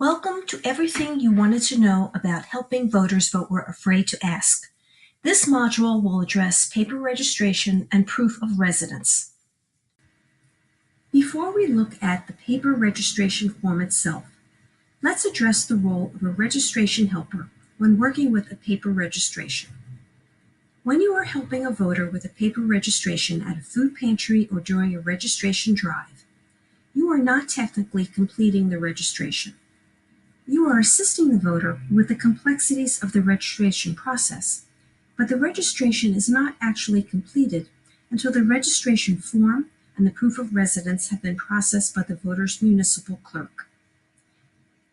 Welcome to everything you wanted to know about helping voters but were afraid to ask. This module will address paper registration and proof of residence. Before we look at the paper registration form itself, let's address the role of a registration helper when working with a paper registration. When you are helping a voter with a paper registration at a food pantry or during a registration drive, you are not technically completing the registration. You are assisting the voter with the complexities of the registration process, but the registration is not actually completed until the registration form and the proof of residence have been processed by the voter's municipal clerk.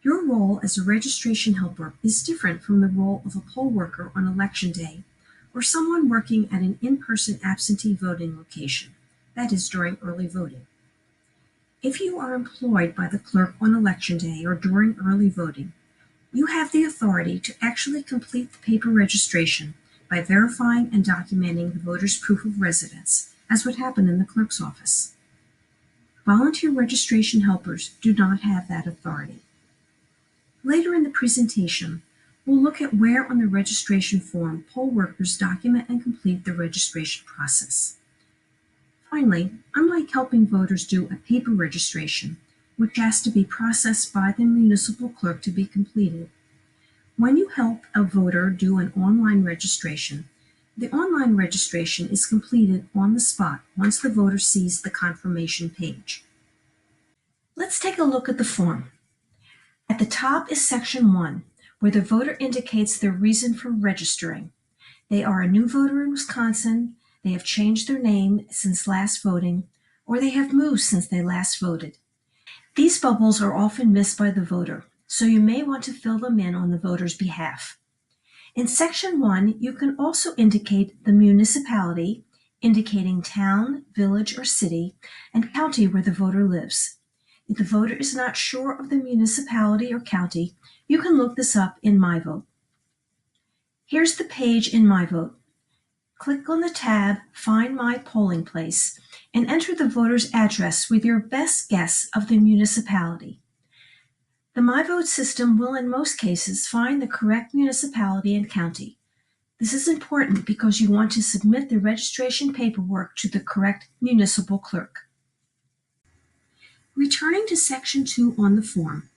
Your role as a registration helper is different from the role of a poll worker on election day or someone working at an in-person absentee voting location, that is, during early voting. If you are employed by the clerk on election day or during early voting, you have the authority to actually complete the paper registration by verifying and documenting the voter's proof of residence, as would happen in the clerk's office. Volunteer registration helpers do not have that authority. Later in the presentation, we'll look at where on the registration form poll workers document and complete the registration process. Finally, unlike helping voters do a paper registration, which has to be processed by the municipal clerk to be completed, when you help a voter do an online registration, the online registration is completed on the spot once the voter sees the confirmation page. Let's take a look at the form. At the top is Section 1, where the voter indicates their reason for registering. They are a new voter in Wisconsin, they have changed their name since last voting, or they have moved since they last voted. These bubbles are often missed by the voter, so you may want to fill them in on the voter's behalf. In Section 1, you can also indicate the municipality, indicating town, village, or city, and county where the voter lives. If the voter is not sure of the municipality or county, you can look this up in My Vote. Here's the page in My Vote. Click on the tab Find My Polling Place and enter the voter's address with your best guess of the municipality. The My Vote system will in most cases find the correct municipality and county. This is important because you want to submit the registration paperwork to the correct municipal clerk. Returning to Section 2 on the form,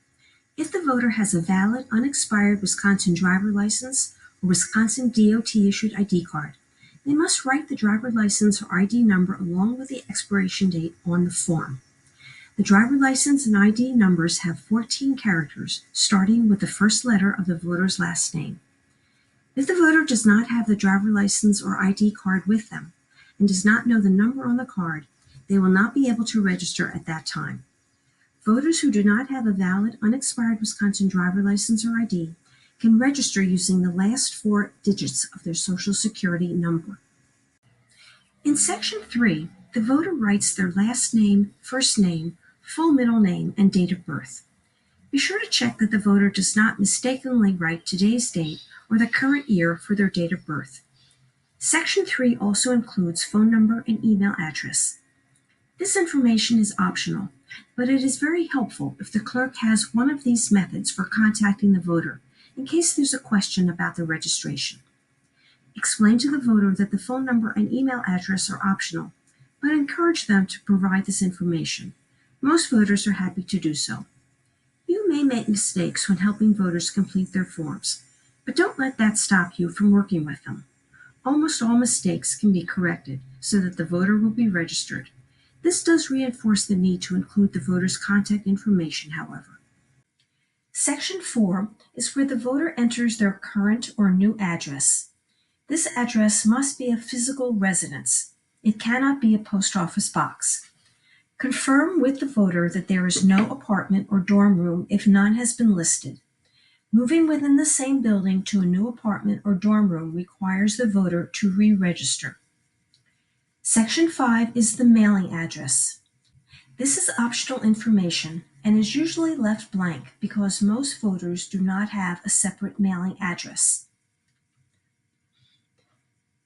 if the voter has a valid, unexpired Wisconsin driver license or Wisconsin DOT-issued ID card, they must write the driver license or ID number along with the expiration date on the form. The driver license and ID numbers have 14 characters, starting with the first letter of the voter's last name. If the voter does not have the driver license or ID card with them and does not know the number on the card, they will not be able to register at that time. Voters who do not have a valid, unexpired Wisconsin driver license or ID can register using the last 4 digits of their Social Security number. In Section 3, the voter writes their last name, first name, full middle name, and date of birth. Be sure to check that the voter does not mistakenly write today's date or the current year for their date of birth. Section 3 also includes phone number and email address. This information is optional, but it is very helpful if the clerk has one of these methods for contacting the voter in case there's a question about the registration. Explain to the voter that the phone number and email address are optional, but encourage them to provide this information. Most voters are happy to do so. You may make mistakes when helping voters complete their forms, but don't let that stop you from working with them. Almost all mistakes can be corrected so that the voter will be registered. This does reinforce the need to include the voter's contact information, however. Section 4 is where the voter enters their current or new address. This address must be a physical residence. It cannot be a post office box. Confirm with the voter that there is no apartment or dorm room if none has been listed. Moving within the same building to a new apartment or dorm room requires the voter to re-register. Section 5 is the mailing address. This is optional information and is usually left blank because most voters do not have a separate mailing address.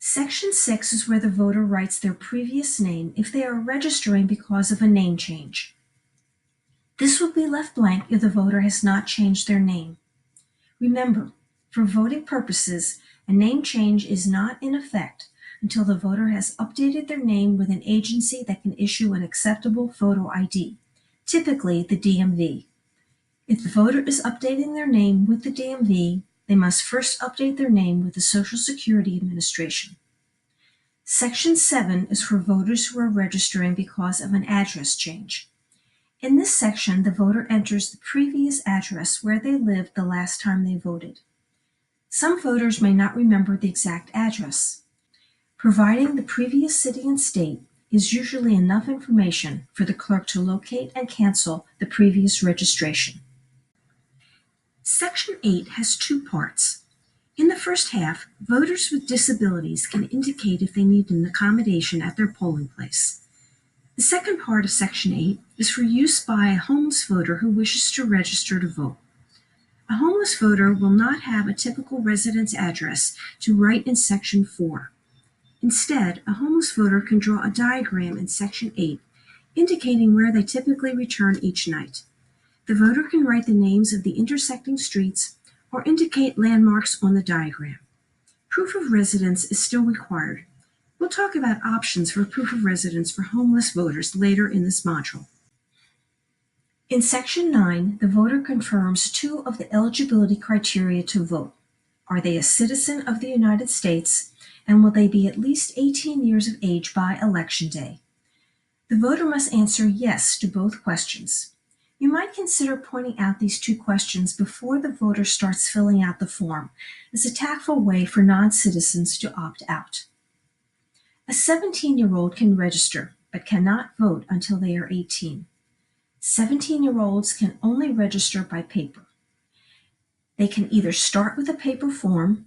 Section 6 is where the voter writes their previous name if they are registering because of a name change. This will be left blank if the voter has not changed their name. Remember, for voting purposes, a name change is not in effect until the voter has updated their name with an agency that can issue an acceptable photo ID, typically the DMV. If the voter is updating their name with the DMV, they must first update their name with the Social Security Administration. Section 7 is for voters who are registering because of an address change. In this section, the voter enters the previous address where they lived the last time they voted. Some voters may not remember the exact address. Providing the previous city and state is usually enough information for the clerk to locate and cancel the previous registration. Section 8 has two parts. In the first half, voters with disabilities can indicate if they need an accommodation at their polling place. The second part of Section 8 is for use by a homeless voter who wishes to register to vote. A homeless voter will not have a typical residence address to write in Section 4. Instead, a homeless voter can draw a diagram in Section 8 indicating where they typically return each night. The voter can write the names of the intersecting streets or indicate landmarks on the diagram. Proof of residence is still required. We'll talk about options for proof of residence for homeless voters later in this module. In Section 9, the voter confirms two of the eligibility criteria to vote. Are they a citizen of the United States, and will they be at least 18 years of age by Election Day? The voter must answer yes to both questions. You might consider pointing out these two questions before the voter starts filling out the form as a tactful way for non-citizens to opt out. A 17-year-old can register but cannot vote until they are 18. 17-year-olds can only register by paper. They can either start with a paper form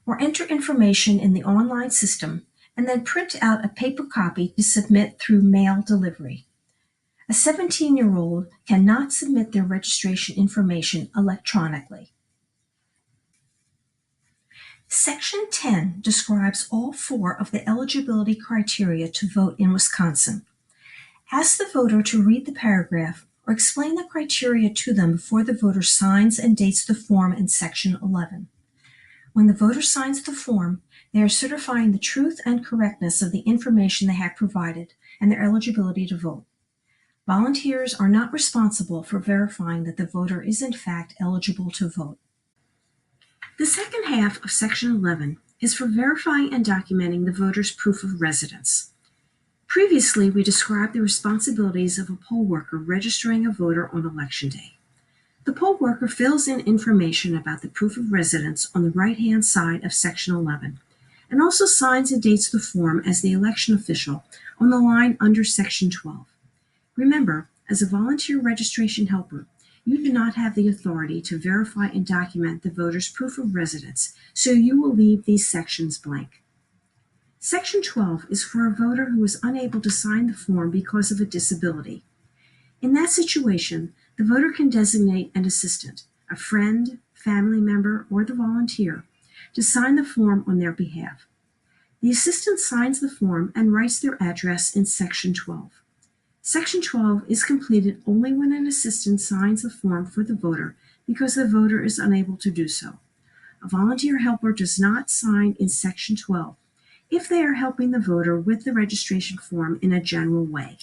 or enter information in the online system and then print out a paper copy to submit through mail delivery. A 17-year-old cannot submit their registration information electronically. Section 10 describes all four of the eligibility criteria to vote in Wisconsin. Ask the voter to read the paragraph or explain the criteria to them before the voter signs and dates the form in Section 11. When the voter signs the form, they are certifying the truth and correctness of the information they have provided and their eligibility to vote. Volunteers are not responsible for verifying that the voter is in fact eligible to vote. The second half of Section 11 is for verifying and documenting the voter's proof of residence. Previously, we described the responsibilities of a poll worker registering a voter on Election Day. The poll worker fills in information about the proof of residence on the right-hand side of Section 11 and also signs and dates the form as the election official on the line under Section 12. Remember, as a volunteer registration helper, you do not have the authority to verify and document the voter's proof of residence, so you will leave these sections blank. Section 12 is for a voter who is unable to sign the form because of a disability. In that situation, the voter can designate an assistant, a friend, family member, or the volunteer, to sign the form on their behalf. The assistant signs the form and writes their address in Section 12. Section 12 is completed only when an assistant signs the form for the voter because the voter is unable to do so. A volunteer helper does not sign in Section 12 if they are helping the voter with the registration form in a general way.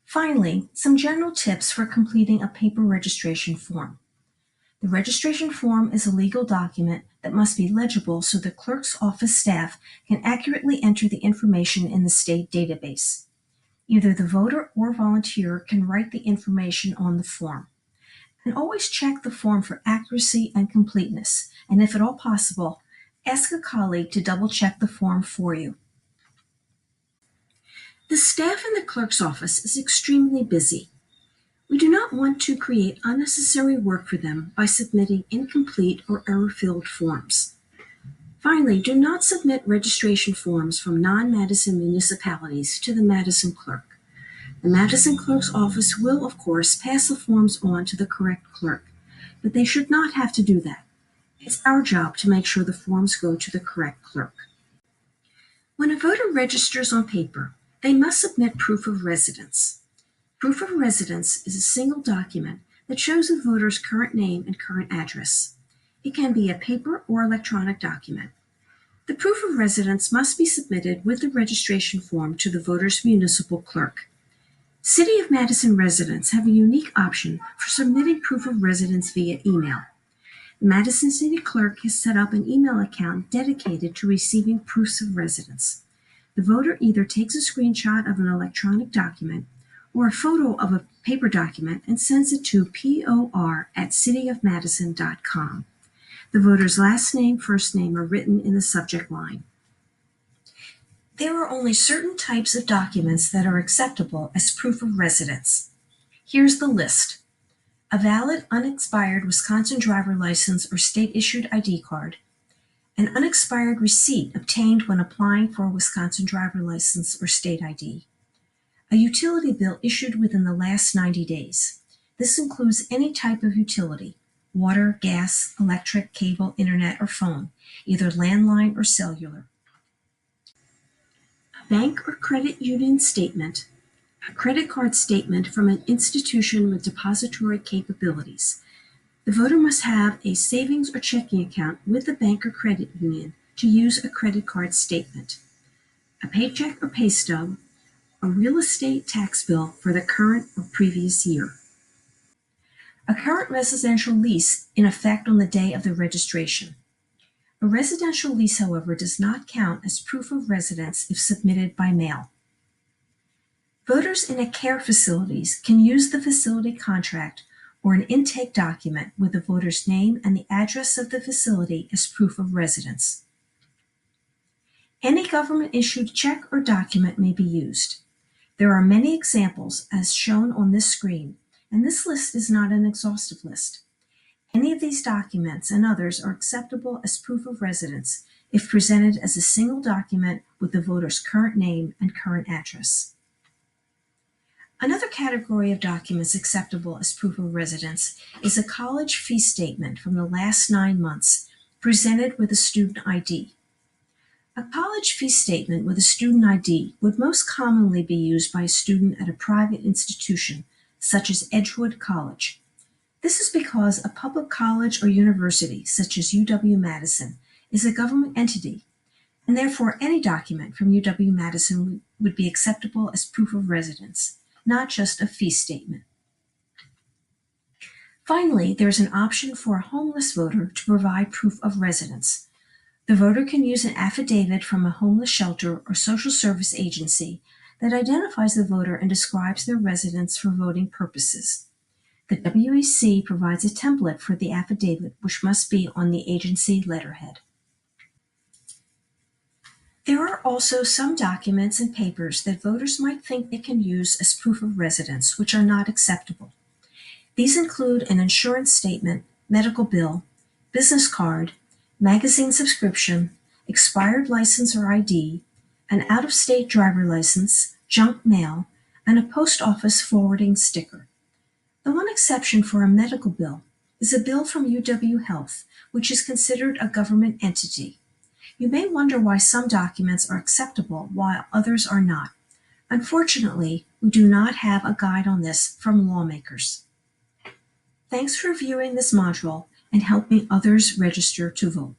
Finally, some general tips for completing a paper registration form. The registration form is a legal document that must be legible so the clerk's office staff can accurately enter the information in the state database. Either the voter or volunteer can write the information on the form. And always check the form for accuracy and completeness, and if at all possible, ask a colleague to double-check the form for you. The staff in the clerk's office is extremely busy. We do not want to create unnecessary work for them by submitting incomplete or error-filled forms. Finally, do not submit registration forms from non-Madison municipalities to the Madison clerk. The Madison clerk's office will, of course, pass the forms on to the correct clerk, but they should not have to do that. It's our job to make sure the forms go to the correct clerk. When a voter registers on paper, they must submit proof of residence. Proof of residence is a single document that shows a voter's current name and current address. It can be a paper or electronic document. The proof of residence must be submitted with the registration form to the voter's municipal clerk. City of Madison residents have a unique option for submitting proof of residence via email. The Madison City Clerk has set up an email account dedicated to receiving proofs of residence. The voter either takes a screenshot of an electronic document or a photo of a paper document and sends it to por@cityofmadison.com. The voter's last name, first name are written in the subject line. There are only certain types of documents that are acceptable as proof of residence. Here's the list. A valid, unexpired Wisconsin driver license or state-issued ID card, an unexpired receipt obtained when applying for a Wisconsin driver license or state ID, a utility bill issued within the last 90 days. This includes any type of utility, water, gas, electric, cable, internet, or phone, either landline or cellular. A bank or credit union statement, a credit card statement from an institution with depository capabilities. The voter must have a savings or checking account with the bank or credit union to use a credit card statement. A paycheck or pay stub, a real estate tax bill for the current or previous year. A current residential lease in effect on the day of the registration. A residential lease, however, does not count as proof of residence if submitted by mail. Voters in care facilities can use the facility contract or an intake document with the voter's name and the address of the facility as proof of residence. Any government-issued check or document may be used. There are many examples as shown on this screen, and this list is not an exhaustive list. Any of these documents and others are acceptable as proof of residence if presented as a single document with the voter's current name and current address. Another category of documents acceptable as proof of residence is a college fee statement from the last 9 months presented with a student ID. A college fee statement with a student ID would most commonly be used by a student at a private institution, such as Edgewood College. This is because a public college or university, such as UW-Madison, is a government entity, and therefore any document from UW-Madison would be acceptable as proof of residence, not just a fee statement. Finally, there's an option for a homeless voter to provide proof of residence. The voter can use an affidavit from a homeless shelter or social service agency that identifies the voter and describes their residence for voting purposes. The WEC provides a template for the affidavit, which must be on the agency letterhead. There are also some documents and papers that voters might think they can use as proof of residence, which are not acceptable. These include an insurance statement, medical bill, business card, magazine subscription, expired license or ID, an out-of-state driver license, junk mail, and a post office forwarding sticker. The one exception for a medical bill is a bill from UW Health, which is considered a government entity. You may wonder why some documents are acceptable while others are not. Unfortunately, we do not have a guide on this from lawmakers. Thanks for viewing this module and helping others register to vote.